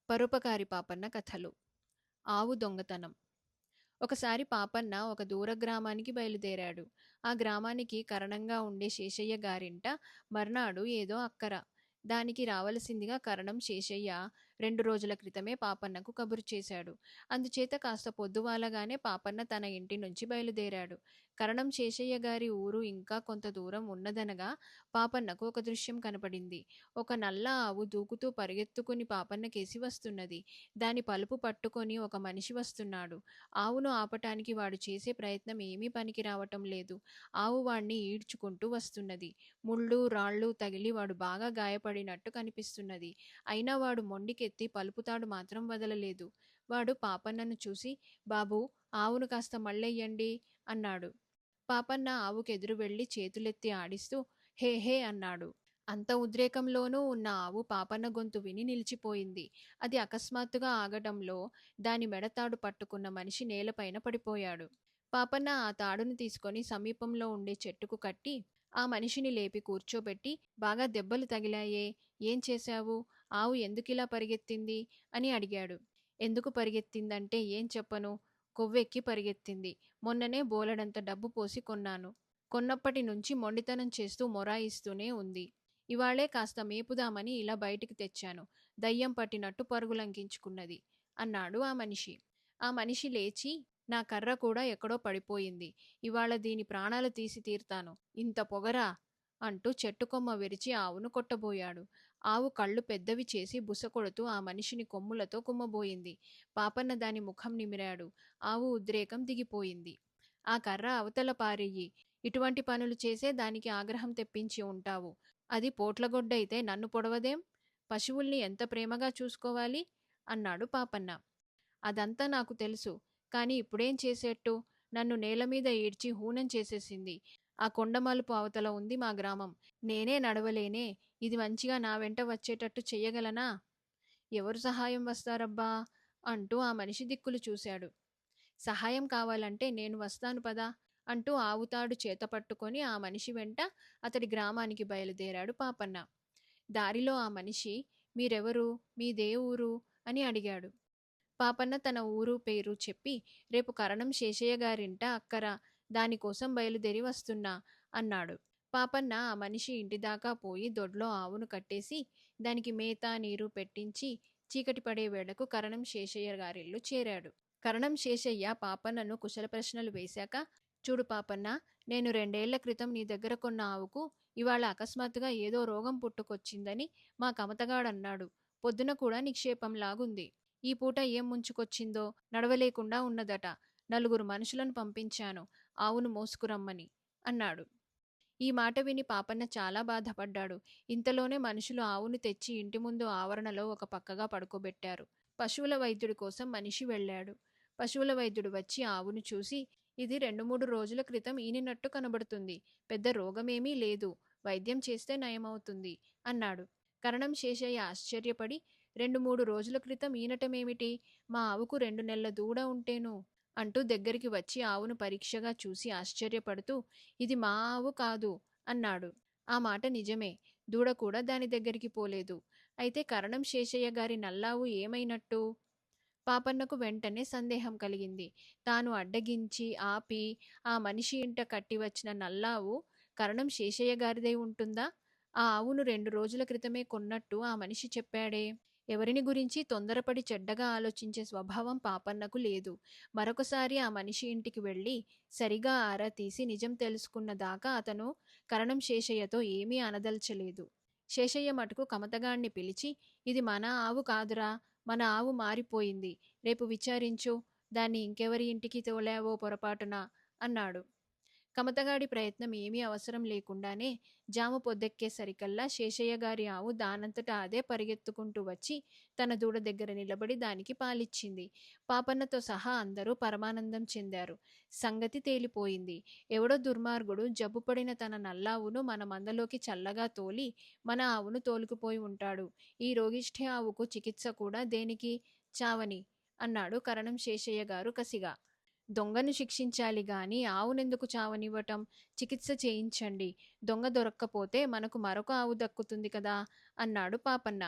పరోపకారి పాపన్న కథలు. ఆవు దొంగతనం. ఒకసారి పాపన్న ఒక దూర గ్రామానికి బయలుదేరాడు. ఆ గ్రామానికి కరణంగా ఉండే శేషయ్య గారింట మర్నాడు ఏదో అక్కర. దానికి రావలసిందిగా కరణం శేషయ్య 2 రోజుల క్రితమే పాపన్నకు కబురు చేశాడు. అందుచేత కాస్త పొద్దువాలగానే పాపన్న తన ఇంటి నుంచి బయలుదేరాడు. కరణం శేషయ్య గారి ఊరు ఇంకా కొంత దూరం ఉన్నదనగా పాపన్నకు ఒక దృశ్యం కనపడింది. ఒక నల్ల ఆవు దూకుతూ పరిగెత్తుకుని పాపన్నకేసి వస్తున్నది. దాని పలుపు పట్టుకొని ఒక మనిషి వస్తున్నాడు. ఆవును ఆపటానికి వాడు చేసే ప్రయత్నం ఏమీ పనికి రావటం లేదు. ఆవు వాణ్ణి ఈడ్చుకుంటూ వస్తున్నది. ముళ్ళు రాళ్ళు తగిలి వాడు బాగా గాయపడినట్టు కనిపిస్తున్నది. అయినా వాడు మొండికెత్తి పలుపుతాడు మాత్రం వదలలేదు. వాడు పాపన్నను చూసి, బాబూ, ఆవును కాస్త మళ్ళెయ్యండి అన్నాడు. పాపన్న ఆవుకెదురు వెళ్ళి చేతులెత్తి ఆడిస్తూ హే హే అన్నాడు. అంత ఉద్రేకంలోనూ ఉన్న ఆవు పాపన్న గొంతు విని నిలిచిపోయింది. అది అకస్మాత్తుగా ఆగటంలో దాని మెడతాడు పట్టుకున్న మనిషి నేలపైన పడిపోయాడు. పాపన్న ఆ తాడును తీసుకొని సమీపంలో ఉండే చెట్టుకు కట్టి ఆ మనిషిని లేపి కూర్చోబెట్టి, బాగా దెబ్బలు తగిలాయే, ఏం చేశావు, ఆవు ఎందుకిలా పరిగెత్తింది అని అడిగాడు. ఎందుకు పరిగెత్తిందంటే ఏం చెప్పను, కొవ్వెక్కి పరిగెత్తింది. మొన్ననే బోలెడంత డబ్బు పోసి కొన్నాను. కొన్నప్పటి నుంచి మొండితనం చేస్తూ మొరాయిస్తూనే ఉంది. ఇవాళే కాస్త మేపుదామని ఇలా బయటికి తెచ్చాను. దయ్యం పట్టినట్టు పరుగులంకించుకున్నది అన్నాడు ఆ మనిషి. ఆ మనిషి లేచి, నా కర్ర కూడా ఎక్కడో పడిపోయింది. ఇవాళ దీని ప్రాణాలు తీసి తీర్తాను. ఇంత పొగరా అంటూ చెట్టుకొమ్మ విరిచి ఆవును కొట్టబోయాడు. ఆవు కళ్ళు పెద్దవి చేసి బుసకొడుతూ ఆ మనిషిని కొమ్ములతో కుమ్మబోయింది. పాపన్న దాని ముఖం నిమిరాడు. ఆవు ఉద్రేకం దిగిపోయింది. ఆ కర్ర అవతల పారెయ్యి. ఇటువంటి పనులు చేసే దానికి ఆగ్రహం తెప్పించి ఉంటావు. అది పోట్లగొడ్డైతే నన్ను పొడవదేం? పశువుల్ని ఎంత ప్రేమగా చూసుకోవాలి అన్నాడు పాపన్న. అదంతా నాకు తెలుసు. కాని ఇప్పుడేం చేసేట్టు? నన్ను నేలమీద ఈడ్చి హూనం చేసేసింది. ఆ కొండమలుపు అవతల ఉంది మా గ్రామం. నేనే నడవలేనే. ఇది మంచిగా నా వెంట వచ్చేటట్టు చెయ్యగలనా? ఎవరు సహాయం వస్తారబ్బా అంటూ ఆ మనిషి దిక్కులు చూశాడు. సహాయం కావాలంటే నేను వస్తాను పదా అంటూ ఆవుతాడు చేత పట్టుకొని ఆ మనిషి వెంట అతడి గ్రామానికి బయలుదేరాడు పాపన్న. దారిలో ఆ మనిషి, మీరెవరు, మీదే ఊరు అని అడిగాడు. పాపన్న తన ఊరు పేరు చెప్పి, రేపు కరణం శేషయ్య గారింట అక్కర, దానికోసం బయలుదేరి వస్తున్నా అన్నాడు. పాపన్న ఆ మనిషి ఇంటిదాకా పోయి దొడ్లో ఆవును కట్టేసి దానికి మేత నీరు పెట్టించి చీకటి పడే వేళకు కరణం శేషయ్య గారిల్లు చేరాడు. కరణం శేషయ్య పాపన్నను కుశల ప్రశ్నలు వేశాక, చూడు పాపన్న, నేను 2 ఏళ్ల క్రితం నీ దగ్గర కొన్న ఆవుకు ఇవాళ అకస్మాత్తుగా ఏదో రోగం పుట్టుకొచ్చిందని మా కమతగాడన్నాడు. పొద్దున కూడా నిక్షేపంలాగుంది. ఈ పూట ఏం ముంచుకొచ్చిందో నడవలేకుండా ఉన్నదట. 4 మనుషులను పంపించాను ఆవును మోసుకురమ్మని అన్నాడు. ఈ మాట విని పాపన్న చాలా బాధపడ్డాడు. ఇంతలోనే మనుషులు ఆవును తెచ్చి ఇంటి ముందు ఆవరణలో ఒక పక్కగా పడుకోబెట్టారు. పశువుల వైద్యుడి కోసం మనిషి వెళ్ళాడు. పశువుల వైద్యుడు వచ్చి ఆవును చూసి, ఇది 2-3 రోజుల క్రితం ఈనినట్టు కనబడుతుంది. పెద్ద రోగమేమీ లేదు. వైద్యం చేస్తే నయమవుతుంది అన్నాడు. కరణం శేషయ్య ఆశ్చర్యపడి, 2-3 రోజుల క్రితం ఈనటమేమిటి? మా ఆవుకు 2 నెలల దూడ ఉంటేను అంటూ దగ్గరికి వచ్చి ఆవును పరీక్షగా చూసి ఆశ్చర్యపడుతూ, ఇది మా ఆవు కాదు అన్నాడు. ఆ మాట నిజమే. దూడ కూడా దాని దగ్గరికి పోలేదు. అయితే కరణం శేషయ్య గారి నల్లావు ఏమైనట్టు? పాపన్నకు వెంటనే సందేహం కలిగింది. తాను అడ్డగించి ఆపి ఆ మనిషి ఇంట కట్టి వచ్చిన నల్లావు కరణం శేషయ్య గారిదై ఉంటుందా? ఆ ఆవును 2 రోజుల క్రితమే కొన్నట్టు ఆ మనిషి చెప్పాడే. ఎవరిని గురించి తొందరపడి చెడ్డగా ఆలోచించే స్వభావం పాపన్నకు లేదు. మరొకసారి ఆ మనిషి ఇంటికి వెళ్ళి సరిగా ఆరా తీసి నిజం తెలుసుకున్న దాకా అతను కరణం శేషయ్యతో ఏమీ అనదల్చలేదు. శేషయ్య మటుకు కమతగాణ్ణి పిలిచి, ఇది మన ఆవు కాదురా, మన ఆవు మారిపోయింది. రేపు విచారించు. దాన్ని ఇంకెవరి ఇంటికి తోలావో పొరపాటున అన్నాడు. కమతగాడి ప్రయత్నం ఏమీ అవసరం లేకుండానే జాము పొద్దెక్కేసరికల్లా శేషయ్య గారి ఆవు దానంతట అదే పరిగెత్తుకుంటూ వచ్చి తన దూడ దగ్గర నిలబడి దానికి పాలిచ్చింది. పాపన్నతో సహా అందరూ పరమానందం చెందారు. సంగతి తేలిపోయింది. ఎవడో దుర్మార్గుడు జబ్బుపడిన తన నల్లావును మన మందలోకి చల్లగా తోలి మన ఆవును తోలుకుపోయి ఉంటాడు. ఈ రోగిష్ఠి ఆవుకు చికిత్స కూడా దేనికి? చావని అన్నాడు కరణం శేషయ్య గారు కసిగా. దొంగను శిక్షించాలి గాని ఆవునెందుకు చావనివ్వటం? చికిత్స చేయించండి. దొంగ దొరక్కపోతే మనకు మరొక ఆవు దక్కుతుంది కదా అన్నాడు పాపన్న.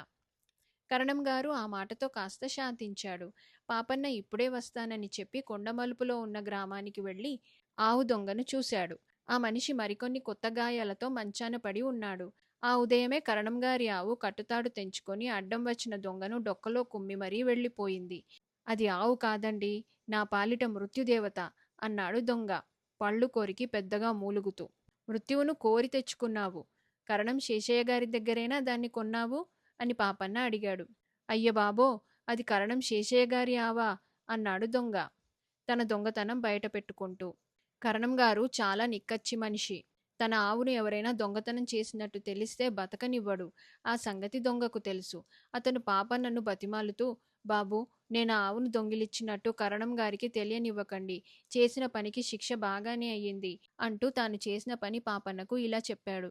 కరణం గారు ఆ మాటతో కాస్త శాంతించాడు. పాపన్న ఇప్పుడే వస్తానని చెప్పి కొండమలుపులో ఉన్న గ్రామానికి వెళ్ళి ఆవు దొంగను చూశాడు. ఆ మనిషి మరికొన్ని కొత్త గాయాలతో మంచాన పడి ఉన్నాడు. ఆ ఉదయమే కరణం గారి ఆవు కట్టుతాడు తెంచుకొని అడ్డం వచ్చిన దొంగను డొక్కలో కుమ్మి మరీ వెళ్ళిపోయింది. అది ఆవు కాదండి, నా పాలిట మృత్యుదేవత అన్నాడు దొంగ పళ్ళు కొరికి పెద్దగా మూలుగుతూ. మృత్యువును కోరి తెచ్చుకున్నావు. కరణం శేషయ్య గారి దగ్గరేనా దాన్ని కొన్నావు అని పాపన్న అడిగాడు. అయ్య బాబో, అది కరణం శేషయ్య గారి ఆవా అన్నాడు దొంగ తన దొంగతనం బయట పెట్టుకుంటూ. కరణం గారు చాలా నిక్కచ్చి మనిషి. తన ఆవును ఎవరైనా దొంగతనం చేసినట్టు తెలిస్తే బతకనివ్వడు. ఆ సంగతి దొంగకు తెలుసు. అతను పాపన్నను బతిమాలుతూ, బాబూ, నేను ఆ ఆవును దొంగిలిచ్చినట్టు కరణం గారికి తెలియనివ్వకండి. చేసిన పనికి శిక్ష బాగానే అయ్యింది అంటూ తాను చేసిన పని పాపన్నకు ఇలా చెప్పాడు.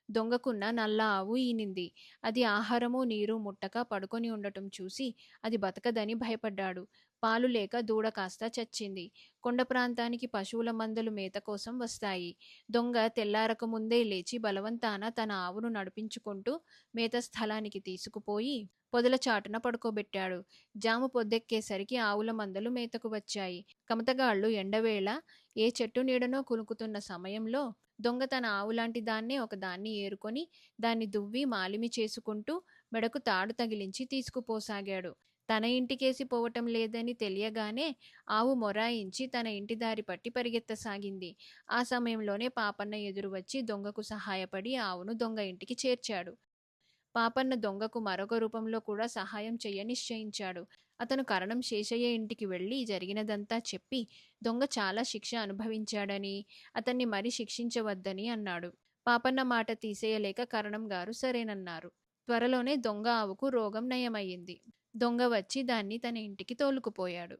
దొంగకున్న నల్ల ఆవు ఈనింది. అది ఆహారము నీరు ముట్టక పడుకొని ఉండటం చూసి అది బతకదని భయపడ్డాడు. పాలు లేక దూడ కాస్త చచ్చింది. కొండ ప్రాంతానికి పశువుల మందలు మేత కోసం వస్తాయి. దొంగ తెల్లారక ముందే లేచి బలవంతాన తన ఆవును నడిపించుకుంటూ మేత స్థలానికి తీసుకుపోయి పొదల చాటున పడుకోబెట్టాడు. జాము పొద్దెక్కేసరికి ఆవుల మందలు మేతకు వచ్చాయి. కమతగాళ్ళు ఎండవేళ ఏ చెట్టు నీడనో కునుకుతున్న సమయంలో దొంగ తన ఆవులాంటి దాన్నే ఒకదాన్ని ఏరుకొని దాన్ని దువ్వి మాలిమి చేసుకుంటూ మెడకు తాడు తగిలించి తీసుకుపోసాగాడు. తన ఇంటికేసి పోవటం లేదని తెలియగానే ఆవు మొరాయించి తన ఇంటి దారి పట్టి పరిగెత్తసాగింది. ఆ సమయంలోనే పాపన్న ఎదురు వచ్చి దొంగకు సహాయపడి ఆవును దొంగ ఇంటికి చేర్చాడు. పాపన్న దొంగకు మరొక రూపంలో కూడా సహాయం చెయ్య నిశ్చయించాడు. అతను కరణం శేషయ్య ఇంటికి వెళ్ళి జరిగినదంతా చెప్పి దొంగ చాలా శిక్ష అనుభవించాడని, అతన్ని మరి శిక్షించవద్దని అన్నాడు. పాపన్న మాట తీసేయలేక కరణం గారు సరేనన్నారు. త్వరలోనే దొంగ ఆవుకు రోగం నయమయ్యింది. దొంగ వచ్చి దాన్ని తన ఇంటికి తోలుకుపోయాడు.